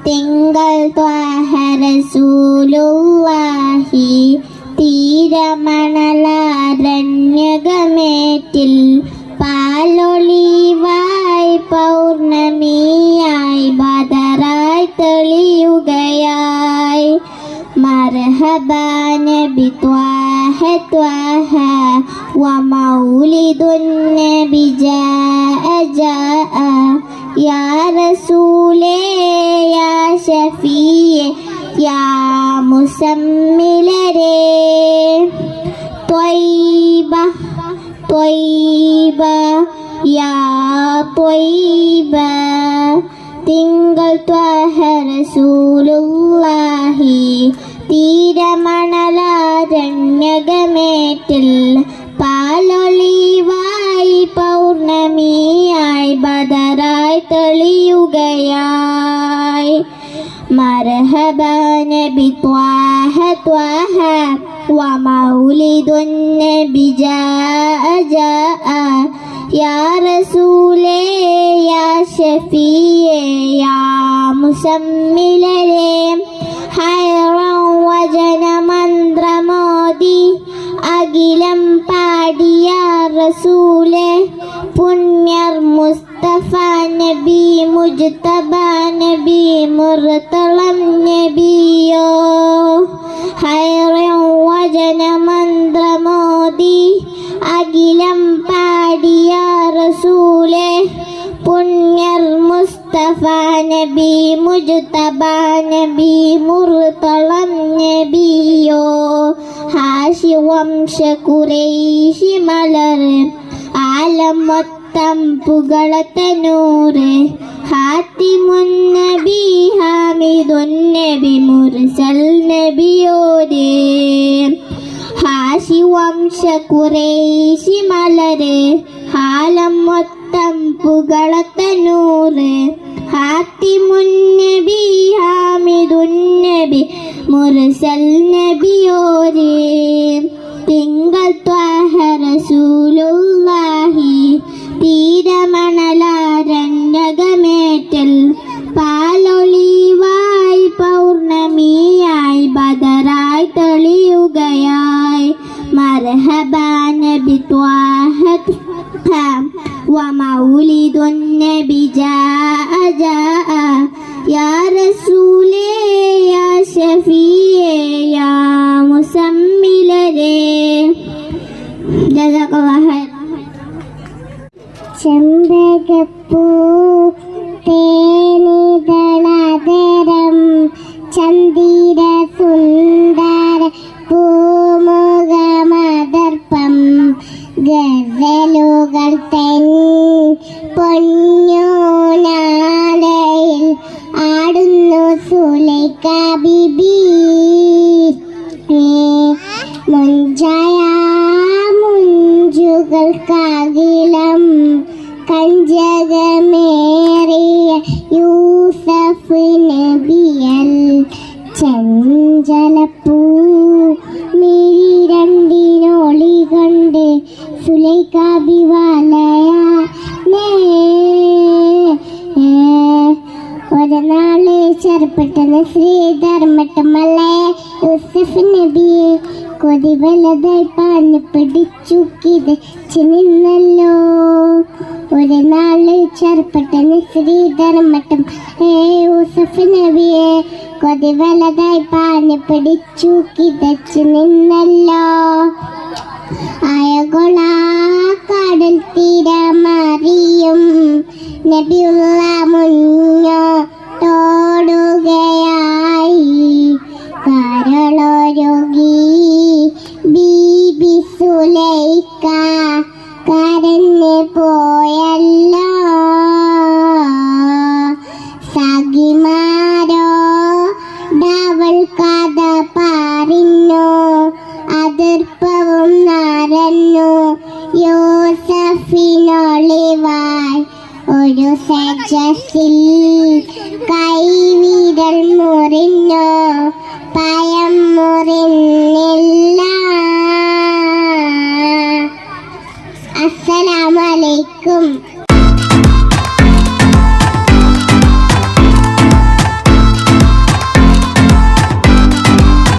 തിങ്കൾ ത്വാഹ റസൂലുള്ളാഹി തീരമണലാരണ്യകമേറ്റിൽ പാലൊളിവായി പൗർണമിയായി ബദറായി തെളിയുകയായി. മർഹബാ നബി ത്വാഹ ത്വാഹ വമൗലിദുൻ നബി ജാഅ ജാഅ യാ റസൂലേ യാ ശഫീഅ യാ മുസമ്മിലരേ. ത്വയ്ബ ത്വയ്ബ യാ ത്വയ്ബ തിങ്കൾ ത്വാഹ റസൂലുള്ളാഹി തീരമണലാരണ്യകമേറ്റിൽ പാലൊളിവായി പൗർണമിയായി ബദറായി തെളിയുകയായി. മർഹബാ നബി ത്വാഹ ത്വാഹ വമൗലിദുൻ നബി ജാഅ ജാഅ യാ റസൂലേ യാ ശഫീഅ യാ മുസമ്മിലരേ. ഹൈറൻ വചനമന്ത്രമോദി അഖിലം പാടിയ റസൂലേ പുണ്യർ മുസ്തഫ നബി മുജ്തബ നബി മുർത്തളം നബിയോ. ഹൈറൻ വചനമന്ത്രമോദി അഖിലം പാടിയ റസൂലേ പുണ്യർ മുസ്തഫ നബി മുജ്തബ നബി മുർത്തളം നബിയോ. ഹാശി വംശ ഖുറൈശി മലർ ആലം മൊത്തം പുകളത്ത നൂറ് ഹാത്തിമുൻ നബി ഹാമിദുൻ നബി മുർസൽ നബിയോരേ. ഹാശി വംശ ഖുറൈശി മലര് ഹാലം മൊത്തം പുകളത്ത നൂറ് ഹാത്തിമുൻ നബി ഹാമിദുൻ നബി മുർസൽ നബിയോരേ. തിങ്കൾ ത്വാഹ റസൂലുള്ളാഹി തീരമണലാരണ്യകമേറ്റൽ പാലൊളിവായി പൗർണമിയായി ബദറായി തെളിയുകയായി. മർഹബാ നബി ത്വാഹ വമൗലിദുൻ നബി ജാഅ ജാഅ യാ റസൂലേ യാ ശഫീഅ യാ മുസമ്മിലരേ. ജസാക്കല്ലാഹു ഖൈറൻ. ചെമ്പകപ്പൂ തേനിതളാതരം ചന്ദിര സുന്ദര പൂമുഖമദർപ്പം ഗസലുകൾ തൻ പൊന്നോനാലയിൽ ആടുന്നു സുലൈഖ ബീബി. മുഞ്ചായ മുഞ്ചുകൾക്കകിലം കഞ്ചകമേറിയ യൂസഫ് നബിയൽ ചഞ്ചലപ്പൂ മിഴി രണ്ടിനോളി കൊണ്ട് സുലൈഖ ബിവാലയ. ഒരു നാള് ചെറുപ്പട്ടന് ശ്രീധർമ്മട്ടമല്ലേ യൂസഫ് നബിയെ കൊതി വലതായി പാഞ്ഞു പിടിച്ചു കിതച്ചു നിന്നല്ലോ. ഒരു നാള് ചെറുപ്പട്ടന് ശ്രീധർമ്മട്ടം യൂസഫ് നബിയെ കൊതി വലതായി പാഞ്ഞു പിടിച്ചു കിതച്ചു നിന്നല്ലോ. അയകൊള കടൽ തീരമറിയും നബിയുള്ള മുന്നോട്ടോടുകയായി. കരളൊരുകി ബീബി സുലൈഖ കരഞ്ഞു പോയല്ലോ. സഖിമാരോ ഡവൾ കഥ പറഞ്ഞു അതിർപ്പവും നരഞ്ഞു യൂസഫിനൊളിവായി ഒരു സജസിൽ കൈവിരൽ മുറിഞ്ഞു പയം മുറിഞ്ഞില്ല. അസ്സലാമു അലൈക്കും.